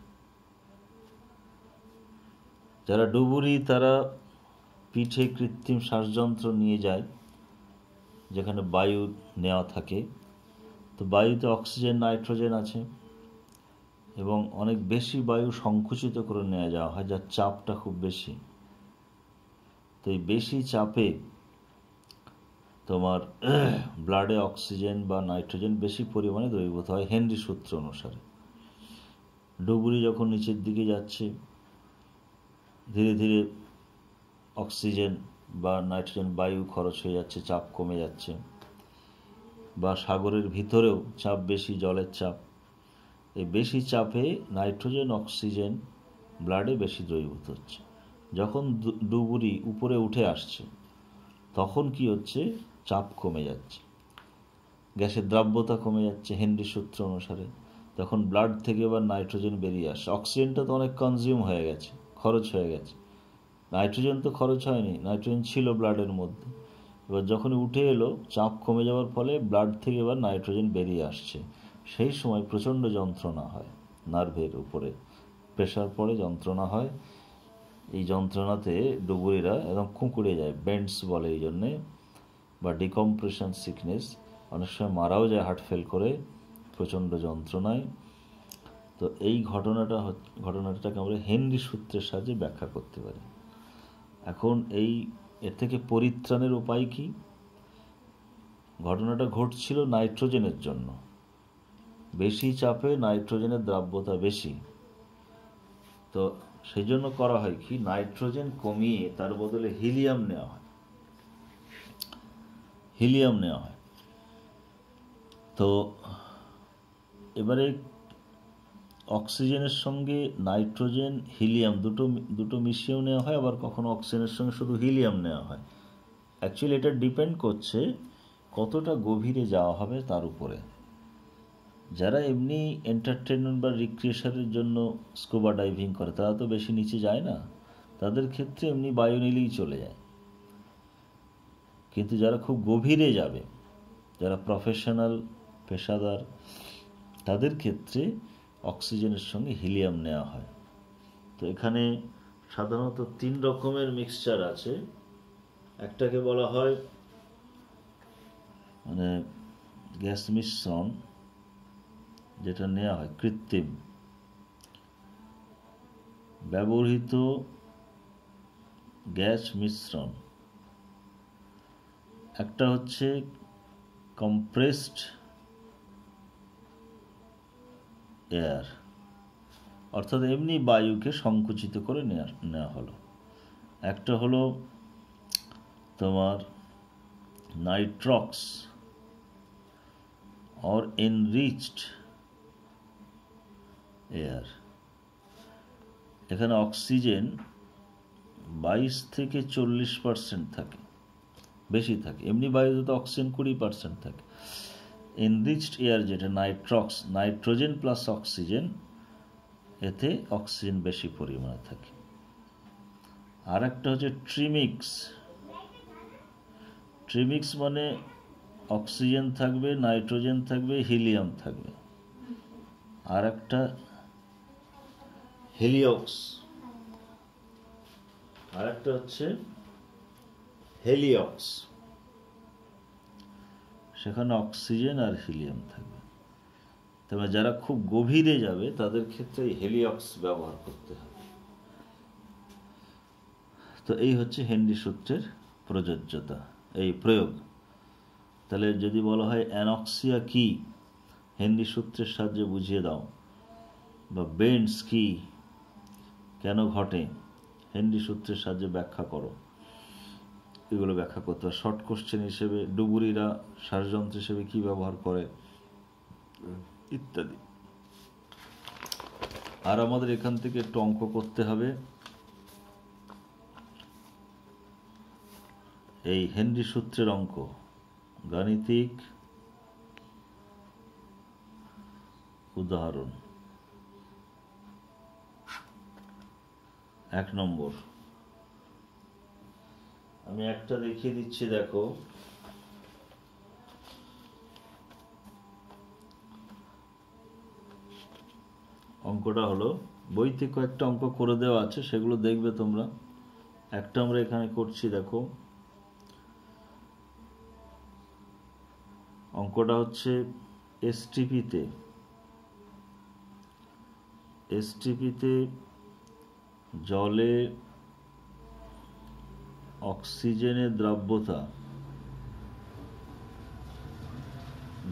Speaker 1: যারা ডুবুরি তারা পিঠে কৃত্রিম শ্বাসযন্ত্র নিয়ে যায়, যেখানে বায়ু নেওয়া থাকে। তো বায়ুতে অক্সিজেন, নাইট্রোজেন আছে এবং অনেক বেশি বায়ু সংকুচিত করে নেওয়া যাওয়া হয়, যার চাপটা খুব বেশি। তো এই বেশি চাপে তোমার ব্লাডে অক্সিজেন বা নাইট্রোজেন বেশি পরিমাণে দ্রবীভূত হয় হেনরি সূত্র অনুসারে। ডুবুরি যখন নিচের দিকে যাচ্ছে, ধীরে ধীরে অক্সিজেন বা নাইট্রোজেন বায়ু খরচ হয়ে যাচ্ছে, চাপ কমে যাচ্ছে। বা সাগরের ভিতরেও চাপ বেশি, জলের চাপ, এই বেশি চাপে নাইট্রোজেন, অক্সিজেন ব্লাডে বেশি দ্রবীভূত হচ্ছে। যখন ডুবুরি উপরে উঠে আসছে তখন কি হচ্ছে, চাপ কমে যাচ্ছে। গ্যাসের দ্রাব্যতা কমে যাচ্ছে হেনরি সূত্র অনুসারে, তখন ব্লাড থেকে এবার নাইট্রোজেন বেরিয়ে আসে। অক্সিজেনটা তো অনেক কনজিউম হয়ে গেছে, খরচ হয়ে গেছে, নাইট্রোজেন তো খরচ হয়নি, নাইট্রোজেন ছিল ব্লাডের মধ্যে। এবার যখন উঠে এলো, চাপ কমে যাওয়ার ফলে ব্লাড থেকে এবার নাইট্রোজেন বেরিয়ে আসছে। সেই সময় প্রচণ্ড যন্ত্রণা হয়, নার্ভের উপরে প্রেশার পড়ে, যন্ত্রণা হয়। এই যন্ত্রণাতে ডুবুরিরা একদম কুঁকড়ে যায়, বেন্ডস বলে এই জন্যে, বা ডিকম্প্রেশন সিকনেস, অনেক সময় মারাও যায় হার্ট ফেল করে প্রচণ্ড যন্ত্রণায়। তো এই ঘটনাটাকে আমরা হেনরি সূত্রের সাহায্যে ব্যাখ্যা করতে পারি। এখন এর থেকে পরিত্রাণের উপায় কি? ঘটনাটা ঘটছিল নাইট্রোজেনের জন্য, বেশি চাপে নাইট্রোজেনের দ্রাব্যতা বেশি, তো সেই জন্য করা হয় কি, নাইট্রোজেন কমিয়ে তার বদলে হিলিয়াম নেওয়া হয়। তো এবারে অক্সিজেনের সঙ্গে নাইট্রোজেন, হিলিয়াম দুটো মিশিয়েও নেওয়া হয়, আবার কখনো অক্সিজেনের সঙ্গে শুধু হিলিয়াম নেওয়া হয়। অ্যাকচুয়ালি এটা ডিপেন্ড করছে কতটা গভীরে যাওয়া হবে তার উপরে। যারা এমনি এন্টারটেনমেন্ট বা রিক্রিয়েশনের জন্য স্কুবা ডাইভিং করে, তারা তো বেশি নিচে যায় না, তাদের ক্ষেত্রে এমনি বায়ু নিলেই চলে যায়। কিন্তু যারা খুব গভীরে যাবে, যারা প্রফেশনাল, পেশাদার, তাদের ক্ষেত্রে অক্সিজেনের সঙ্গে হিলিয়াম নেওয়া হয়। তো এখানে সাধারণত 3 রকমের মিক্সচার আছে। একটাকে বলা হয় মানে গ্যাস মিশ্রণ, যেটা নেওয়া হয় কৃত্রিম ব্যবহৃত গ্যাস মিশ্রণ। একটা হচ্ছে কম্প্রেসড এয়ার, অর্থাৎ এমনি বায়ুকে সংকুচিত করে নেওয়া হলো। একটা হলো তোমার নাইট্রক্স or enriched এয়ার। এখানে অক্সিজেন 22 থেকে 40% থাকে, বেশি থাকে। এমনি বায়ুতে তো অক্সিজেন 20% থাকে। এনরিচড এয়ার যেটা নাইট্রক্স, নাইট্রোজেন প্লাস অক্সিজেন, এতে অক্সিজেন বেশি পরিমাণে থাকে। আর একটা হচ্ছে ট্রিমিক্স মানে অক্সিজেন থাকবে, নাইট্রোজেন থাকবে, হিলিয়াম থাকবে। আর একটা হেলিওক্স, সেখানে অক্সিজেন আর হিলিয়াম থাকবে। তবে যারা খুব গভীরে যাবে তাদের ক্ষেত্রে হেলিওক্স ব্যবহার করতে হবে। তো এই হচ্ছে হেনরি সূত্রের প্রযোজ্যতা, এই প্রয়োগ। তাহলে যদি বলা হয় অ্যানক্সিয়া কি, হেনরি সূত্রের সাহায্যে বুঝিয়ে দাও, বা বেন্ডস কি, কেন ঘটে, হেনরি সূত্রের সাহায্যে ব্যাখ্যা করো, এগুলো ব্যাখ্যা করতে হবে। শর্ট কোশ্চেন হিসেবে ডুবুরিরা শ্বাসযন্ত্র হিসেবে কি ব্যবহার করে, ইত্যাদি। আর আমাদের এখান থেকে একটু অঙ্ক করতে হবে। এই হেনরি সূত্রের অঙ্ক, গাণিতিক উদাহরণ 1 নম্বর। আমি একটা দেখিয়ে দিচ্ছি, দেখো। অঙ্কটা হলো, বইতে কয়েকটা অঙ্ক করে দেওয়া আছে, সেগুলো দেখবে তোমরা। একটা আমরা এখানে করছি, দেখো। অঙ্কটা হচ্ছে এসটিপিতে জলে অক্সিজেনের দ্রাব্যতা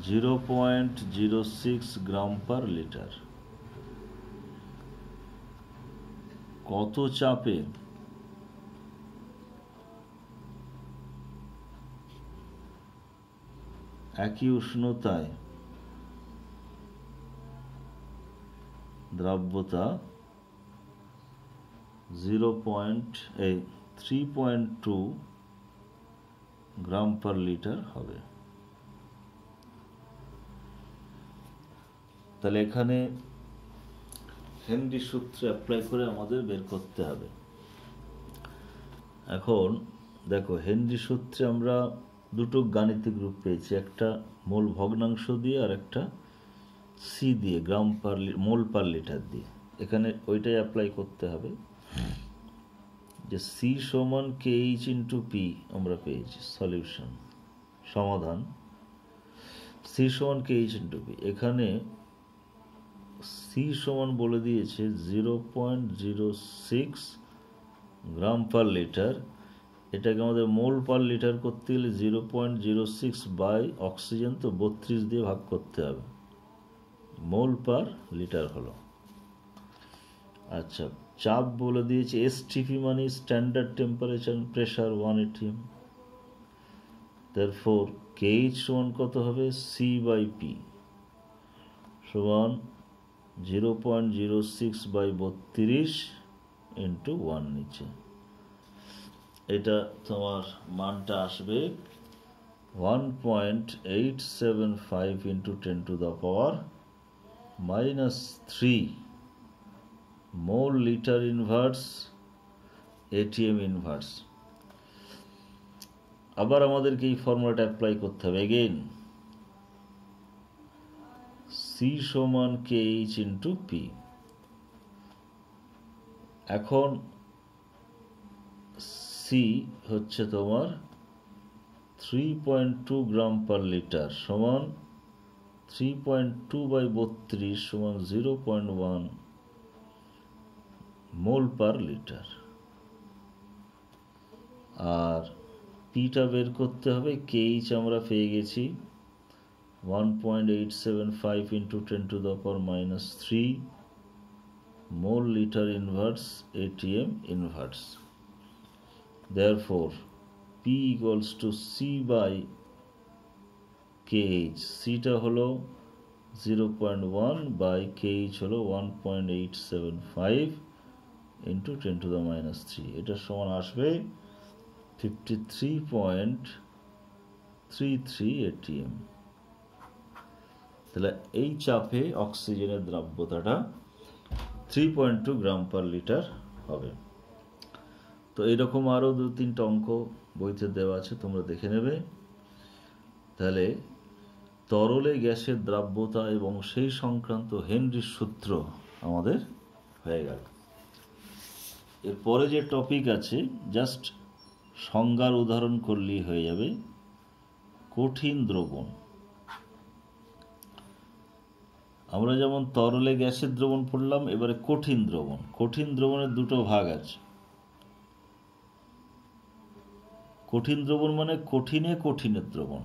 Speaker 1: 0.06 গ্রাম পার লিটার। কত চাপে একই উষ্ণতায় দ্রাব্যতা 3.2 গ্রাম পার লিটার হবে। তাহলে এখানে হেনরি সূত্র অ্যাপ্লাই করে আমাদের বের করতে হবে। এখন দেখো, হেনরি সূত্রে আমরা দুটো গাণিতিক রূপ পেয়েছি, একটা মোল ভগ্নাংশ দিয়ে আর একটা সি দিয়ে, গ্রাম পার মোল পার লিটার দিয়ে। এখানে ওইটাই অ্যাপ্লাই করতে হবে, যে সি সমান KH ইন্টু পি আমরা পেয়েছি সলিউশন, সমাধান। সি সমান KH ইন্টু পি, এখানে সি সমান বলে দিয়েছে 0.06 গ্রাম পার লিটার। এটাকে আমাদের মোল পার লিটার করতে গেলে 0.06 বাই অক্সিজেন তো 32 দিয়ে ভাগ করতে হবে, মোল পার লিটার হলো। আচ্ছা, চাপ বলে দিয়েছে STP মানে standard temperature pressure 1 atm। therefore KH সমান কত হবে, C বাই P সমান 0.06 বাই 32 ইন্টু 1 নিচে। এটা তোমার মানটা আসবে 1.875 into 10 to the power -3 mole litre inverse ATM inverse. আবার আমাদেরকে এই ফর্মুলাটা অ্যাপ্লাই করতে হবে এগেইন, C সমান KH ইন্টু পি। এখন C হচ্ছে তোমার 3.2 গ্রাম পার লিটার সমান 3.2 বাই 32 সমান 0.1 মোল পার লিটার। আর পিটা বের করতে হবে, KH আমরা পেয়ে গেছি 1.875 into 10 to the power -3 mole litre inverse ATM inverse. therefore P equals to C by KH। সিটা হলো 0.1 বাই KH হলো 1.875 ইন্টু 10 টু দ্য -3। এটার সমান আসবে 53.33 ATM। তাহলে এই চাপে অক্সিজেনের দ্রাব্যতাটা 3.2 গ্রাম পার লিটার হবে। তো এইরকম আরও 2-3টা অঙ্ক বইতে দেওয়া আছে, তোমরা দেখে নেবে। তাহলে তরলে গ্যাসের দ্রাব্যতা এবং সেই সংক্রান্ত হেনরির সূত্র আমাদের হয়ে গেল। এরপরে যে টপিক আছে, জাস্ট সংজ্ঞার উদাহরণ করলেই হয়ে যাবে। কঠিন দ্রবণ। আমরা যেমন তরলে গ্যাসের দ্রবণ পড়লাম, এবারে কঠিন দ্রবণ। কঠিন দ্রবণের দুটো ভাগ আছে। কঠিন দ্রবণ মানে কঠিনের দ্রবণ।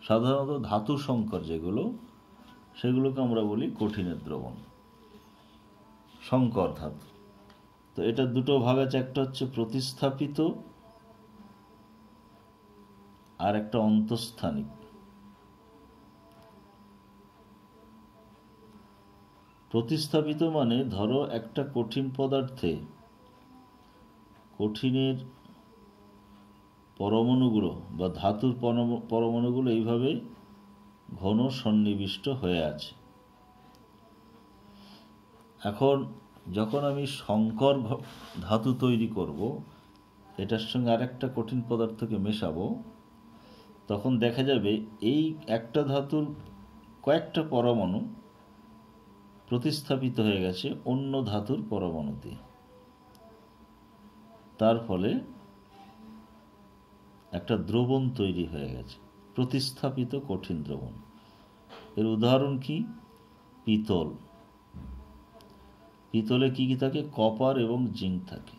Speaker 1: সাধারণত ধাতু সংকর যেগুলো, সেগুলোকে আমরা বলি কঠিনের দ্রবণ, সংকর ধাতু। তো এটা দুটো ভাগ আছে, একটা হচ্ছে প্রতিস্থাপিত আর একটা অন্তঃস্থানিক। প্রতিস্থাপিত মানে ধরো একটা কঠিন পদার্থে কঠিনের পরমাণুগুলো বা ধাতুর পরমাণুগুলো এইভাবে ঘন সন্নিবিষ্ট হয়ে আছে। এখন যখন আমি সংকর ধাতু তৈরি করব, এটার সঙ্গে আরেকটা কঠিন পদার্থকে মেশাবো, তখন দেখা যাবে এই একটা ধাতুর কয়েকটা পরমাণু প্রতিস্থাপিত হয়ে গেছে অন্য ধাতুর পরমাণুতে। তার ফলে একটা দ্রবণ তৈরি হয়ে গেছে, প্রতিস্থাপিত কঠিন দ্রবণ। এর উদাহরণ কি? পিতল। পিতলে কি কি থাকে? কপার এবং জিঙ্ক থাকে।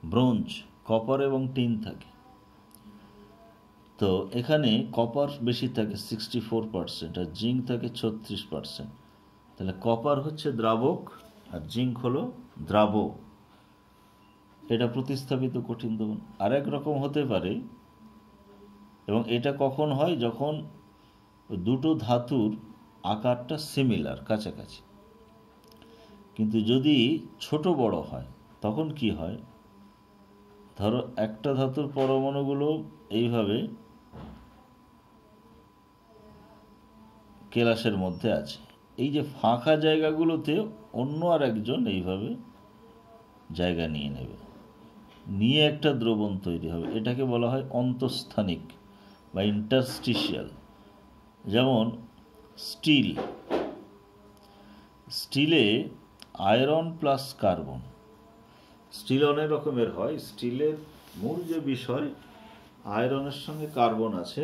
Speaker 1: ব্রোঞ্জ, কপার এবং টিন থাকে। তো এখানে কপার বেশি থাকে 64% আর জিঙ্ক থাকে 36%। তাহলে কপার হচ্ছে দ্রাবক আর জিঙ্ক হলো দ্রাবক। এটা প্রতিস্থাপিত কঠিন দ্রবণ। আরেক রকম হতে পারে, এবং এটা কখন হয়? যখন দুটো ধাতুর আকারটা সিমিলার, কাছাকাছি। কিন্তু যদি ছোট বড় হয় তখন কি হয়? ধরো একটা ধাতুর পরমাণুগুলো এইভাবে কেলাসের মধ্যে আছে, এই যে ফাঁকা জায়গাগুলোতে অন্য আর একজন এইভাবে জায়গা নিয়ে নেবে, নিয়ে একটা দ্রবণ তৈরি হবে। এটাকে বলা হয় অন্তঃস্থানিক বা ইন্টারস্টিশিয়াল। যেমন স্টিলে আয়রন প্লাস কার্বন। স্টিল অনেক রকমের হয়। স্টিলের মূল যে বিষয়, আয়রনের সঙ্গে কার্বন আছে,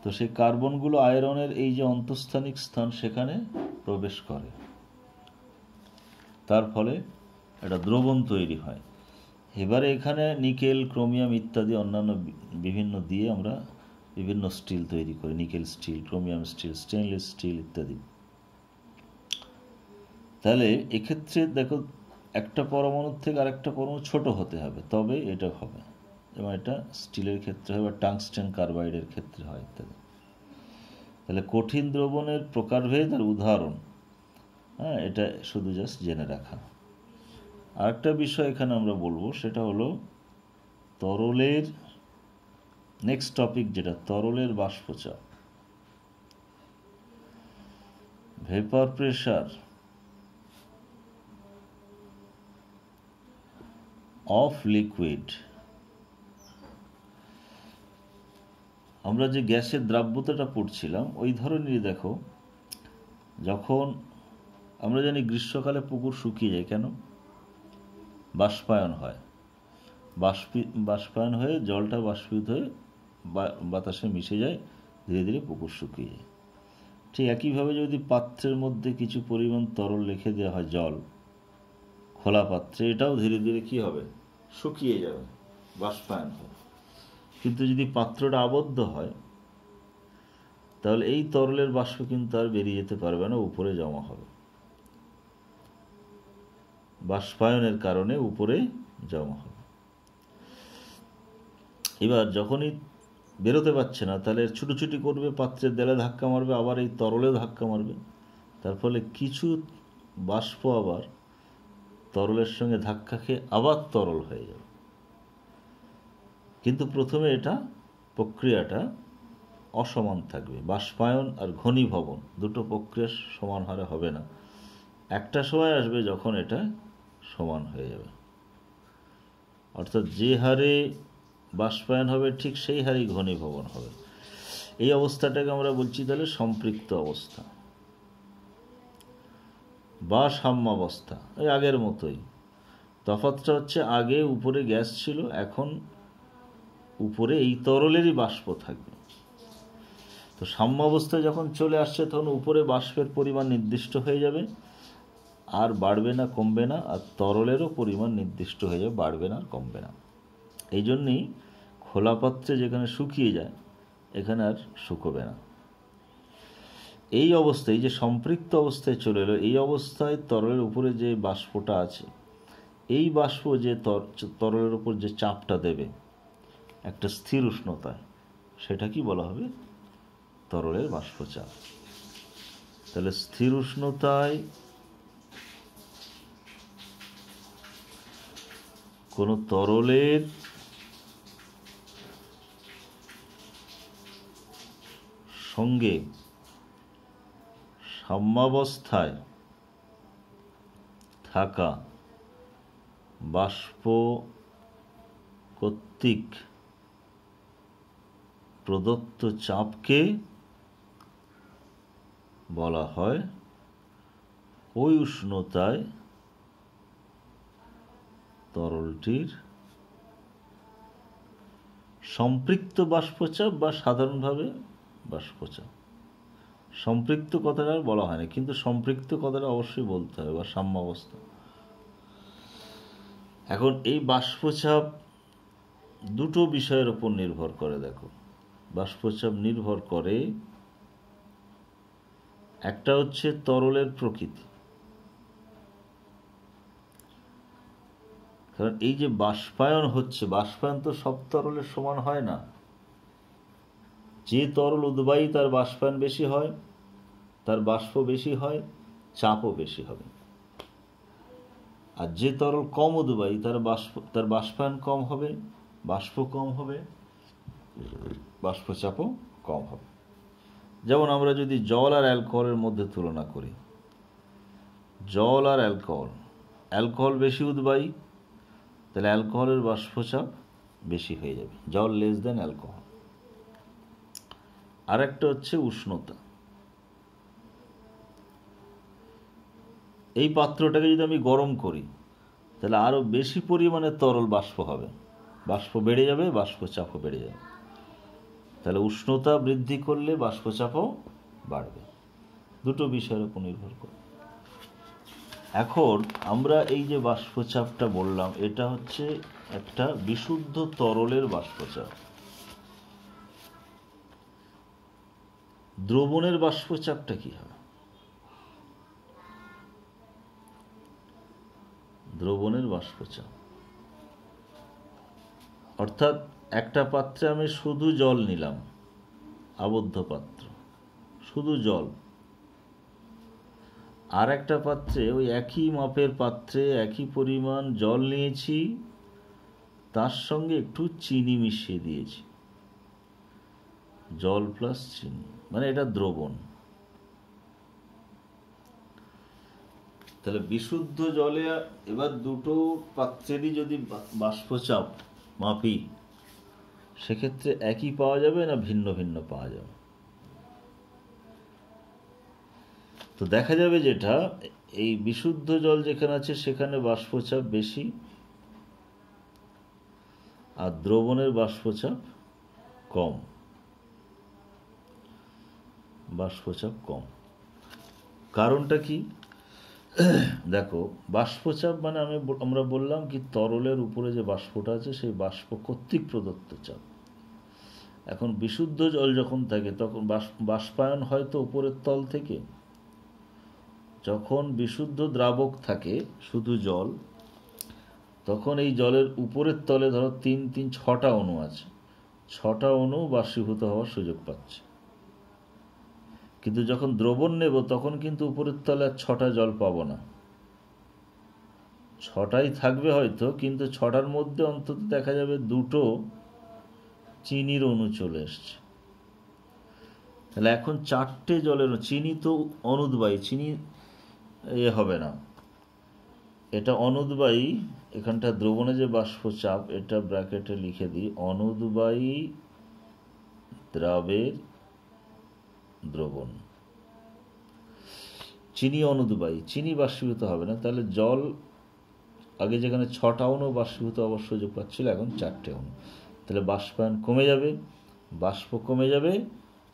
Speaker 1: তো সেই কার্বনগুলো আয়রনের এই যে অন্তঃস্থানিক স্থান সেখানে প্রবেশ করে, তার ফলে একটা দ্রবণ তৈরি হয়। এবারে এখানে নিকেল, ক্রোমিয়াম ইত্যাদি অন্যান্য বিভিন্ন দিয়ে আমরা বিভিন্ন স্টিল তৈরি করি, nickel steel, chromium steel, stainless steel ইত্যাদি। তাহলে এক্ষেত্রে দেখো, একটা পরমাণুর থেকে আরেকটা পরমাণু ছোট হতে হবে, তবে এটা হবে। এবং এটা স্টিলের ক্ষেত্রে হয় বা টাংস্টেন কার্বাইডের ক্ষেত্রে হয় ইত্যাদি। তাহলে কঠিন দ্রবণের প্রকারভেদ আর উদাহরণ, হ্যাঁ, এটা শুধু জাস্ট জেনে রাখা। আরেকটা বিষয় এখানে আমরা বলবো, সেটা হলো তরলের নেক্সট টপিক, যেটা তরলের বাষ্পচাপ, ভেপার প্রেশার অফ লিকুইড। আমরা যে গ্যাসের দ্রাব্যতাটা পড়ছিলাম ওই ধরনেরই। দেখো, যখন আমরা জানি গ্রীষ্মকালে পুকুর শুকিয়ে যায় কেন? বাষ্পায়ন হয়। বাষ্পায়ন হয়ে জলটা বাষ্পীভূত হয়ে বাতাসে মিশে যায়, ধীরে ধীরে পুকুর শুকিয়ে যায়। ঠিক একইভাবে যদি পাত্রের মধ্যে কিছু পরিমাণ তরল রেখে দেওয়া হয়, জল, খোলা পাত্রে, এটাও ধীরে ধীরে কি হবে? শুকিয়ে যাবে, বাষ্পায়ন হবে। কিন্তু যদি পাত্রটা আবদ্ধ হয়, তাহলে এই তরলের বাষ্প কিন্তু আর বেরিয়ে যেতে পারবে না, উপরে জমা হবে। বাষ্পায়নের কারণে উপরে জমা হবে। এবার যখনই বেরোতে পারছে না, তাহলে ছুটোছুটি করবে, পাত্রের দেয়ালে ধাক্কা মারবে, আবার এই তরলেও ধাক্কা মারবে। তার ফলে কিছু বাষ্প আবার তরলের সঙ্গে ধাক্কা খেয়ে আবার তরল হয়ে যাবে। কিন্তু প্রথমে এটা প্রক্রিয়াটা অসমান থাকবে। বাষ্পায়ন আর ঘনীভবন দুটো প্রক্রিয়া সমান হারে হবে না। একটা সময় আসবে যখন এটা সমান হয়ে যাবে, অর্থাৎ যে হারে বাষ্পায়ন হবে ঠিক সেই হারেই ঘনীভবন হবে। এই অবস্থাটাকে আমরা বলছি তাহলে সম্পৃক্ত অবস্থা বা সাম্যাবস্থা। ওই আগের মতোই, তফাৎটা হচ্ছে আগে উপরে গ্যাস ছিল, এখন উপরে এই তরলেরই বাষ্প থাকবে। তো সাম্যাবস্থায় যখন চলে আসছে, তখন উপরে বাষ্পের পরিমাণ নির্দিষ্ট হয়ে যাবে, আর বাড়বে না কমবে না, আর তরলেরও পরিমাণ নির্দিষ্ট হয়ে যাবে, বাড়বে না আর কমবে না। এই জন্যেই খোলা পাত্রে যেখানে শুকিয়ে যায়, এখানে আর শুকোবে না। এই অবস্থায়, যে সম্পৃক্ত অবস্থায় চলে এলো, এই অবস্থায় তরলের উপরে যে বাষ্পটা আছে, এই বাষ্প যে তরলের উপর যে চাপটা দেবে একটা স্থির উষ্ণতায়, সেটা কি বলা হবে? তরলের বাষ্পচাপ। তাহলে স্থির উষ্ণতায় কোনো তরলের সঙ্গে সাম্যাবস্থায় থাকা বাষ্প কর্তৃক প্রদত্ত চাপকে বলা হয় ওই উষ্ণতায় তরলটির সম্পৃক্ত বাষ্পচাপ বা সাধারণভাবে বাষ্পচাপ। সম্পৃক্ত কথাটা আর বলা হয় না, কিন্তু সম্পৃক্ত কথাটা অবশ্যই বলতে হবে, বা সাম্যাবস্থা। এখন এই বাষ্পচাপ দুটো বিষয়ের উপর নির্ভর করে। দেখো, বাষ্পচাপ নির্ভর করে, একটা হচ্ছে তরলের প্রকৃতি। কারণ এই যে বাষ্পায়ন হচ্ছে, বাষ্পায়ন তো সব তরলের সমান হয় না। যে তরল উদ্বায়ী তার বাষ্পায়ন বেশি হয়, তার বাষ্প বেশি হয়, চাপও বেশি হবে। আর যে তরল কম উদ্বায়ী তার বাষ্পায়ন কম হবে, বাষ্প কম হবে, বাষ্পচাপও কম হবে। যেমন আমরা যদি জল আর অ্যালকোহলের মধ্যে তুলনা করি, জল আর অ্যালকোহল বেশি উদ্বায়ী, তাহলে অ্যালকোহলের বাষ্পচাপ বেশি হয়ে যাবে, জল লেস দেন অ্যালকোহল। আর একটা হচ্ছে উষ্ণতা। এই পাত্রটাকে যদি আমি গরম করি তাহলে আরও বেশি পরিমাণে তরল বাষ্প হবে, বাষ্প বেড়ে যাবে, বাষ্পচাপও বেড়ে যাবে। তাহলে উষ্ণতা বৃদ্ধি করলে বাষ্পচাপও বাড়বে, দুটো বিষয়ের উপর নির্ভর করে। এখন আমরা এই যে বাষ্পচাপটা বললাম, এটা হচ্ছে একটা বিশুদ্ধ তরলের বাষ্পচাপ। দ্রবণের বাষ্পচাপটা কি হবে? দ্রবণের বাষ্পচাপ অর্থাৎ একটা পাত্রে আমি শুধু জল নিলাম, আবদ্ধ পাত্র, শুধু জল। আর একটা পাত্রে ওই একই মাপের পাত্রে একই পরিমাণ জল নিয়েছি, তার সঙ্গে একটু চিনি মিশিয়ে দিয়েছি, জল প্লাস চিনি, মানে এটা দ্রবণ। তাহলে বিশুদ্ধ জলে এবার দুটো পাত্রেরই যদি বাষ্পচাপ মাপি, সেক্ষেত্রে একই পাওয়া যাবে না ভিন্ন ভিন্ন পাওয়া যাবে? তো দেখা যাবে যেটা এই বিশুদ্ধ জল যেখানে আছে সেখানে বাষ্পচাপ বেশি, আর দ্রবণের বাষ্পচাপ কম, বাষ্পচাপ কম। কারণটা কি? দেখো, বাষ্পচাপ মানে আমরা বললাম কি তরলের উপরে যে বাষ্পটা আছে সেই বাষ্প কর্তৃক প্রদত্ত চাপ। এখন বিশুদ্ধ জল যখন থাকে তখন বাষ্পায়ন হয় তো উপরের তল থেকে। যখন বিশুদ্ধ দ্রাবক থাকে শুধু জল, তখন এই জলের উপরের তলে ধরো 6টা অণু আছে, 6টা অণু বাষ্পীভূত হওয়ার সুযোগ পাচ্ছে। কিন্তু যখন দ্রবণ নেব তখন কিন্তু উপরের তলে আর 6টা জল পাবো না, 6টাই থাকবে হয়তো, কিন্তু 6টার মধ্যে অন্তত দেখা যাবে 2টো চিনির অণু চলে এসছে। তাহলে এখন 4টে জলের, চিনি তো অনুদ্বায়ী, চিনি হবে না, এটা অনুদ্বায়ী। এখানটা দ্রবণে যে বাষ্পচাপ, এটা ব্র্যাকেটে লিখে দিই, অনুদ্বায়ী দ্রাবের দ্রবণ। চিনি অনুদ্বায়ী, চিনি বাষ্পীভূত হবে না। তাহলে জল আগে যেখানে 6টা অণু বাষ্পীভূত হওয়ার সুযোগ পাচ্ছিল, এখন 4টে অণু। তাহলে বাষ্পায়ন কমে যাবে, বাষ্প কমে যাবে,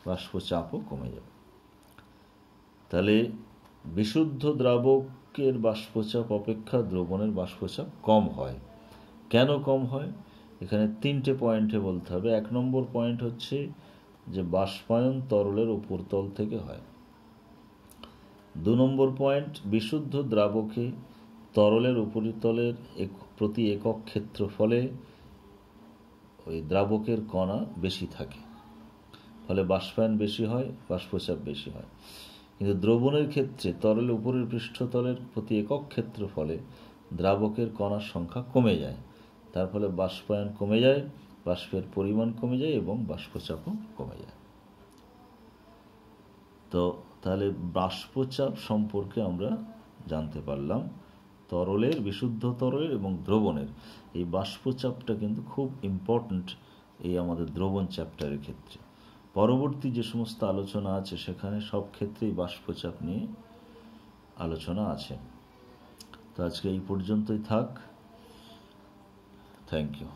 Speaker 1: বাষ্পচাপও কমে যাবে। তাহলে বিশুদ্ধ দ্রাবকের বাষ্পচাপ অপেক্ষা দ্রবণের বাষ্পচাপ কম হয়। কেন কম হয়? এখানে 3টে পয়েন্টে বলতে হবে। 1 নম্বর পয়েন্ট হচ্ছে যে বাষ্পায়ন তরলের উপরতল থেকে হয়। 2 নম্বর পয়েন্ট, বিশুদ্ধ দ্রাবকে তরলের উপরিতলের প্রতি একক ক্ষেত্রফলে ওই দ্রাবকের কণা বেশি থাকে, ফলে বাষ্পায়ন বেশি হয়, বাষ্পচাপ বেশি হয়। কিন্তু দ্রবণের ক্ষেত্রে তরলের উপরের পৃষ্ঠতলের প্রতি একক ক্ষেত্রফলে দ্রাবকের কণার সংখ্যা কমে যায়, তার ফলে বাষ্পায়ন কমে যায়, বাষ্পের পরিমাণ কমে যায় এবং বাষ্পচাপও কমে যায়। তো তাহলে বাষ্পচাপ সম্পর্কে আমরা জানতে পারলাম, তরলের, বিশুদ্ধ তরলের এবং দ্রবণের এই বাষ্পচাপটা কিন্তু খুব ইম্পর্ট্যান্ট এই আমাদের দ্রবণ চ্যাপ্টারের ক্ষেত্রে। পরবর্তী যে সমস্ত আলোচনা আছে সেখানে সব ক্ষেত্রেই বাষ্পচাপ নিয়ে আলোচনা আছে। তো আজকে এই পর্যন্তই থাক। Thank you.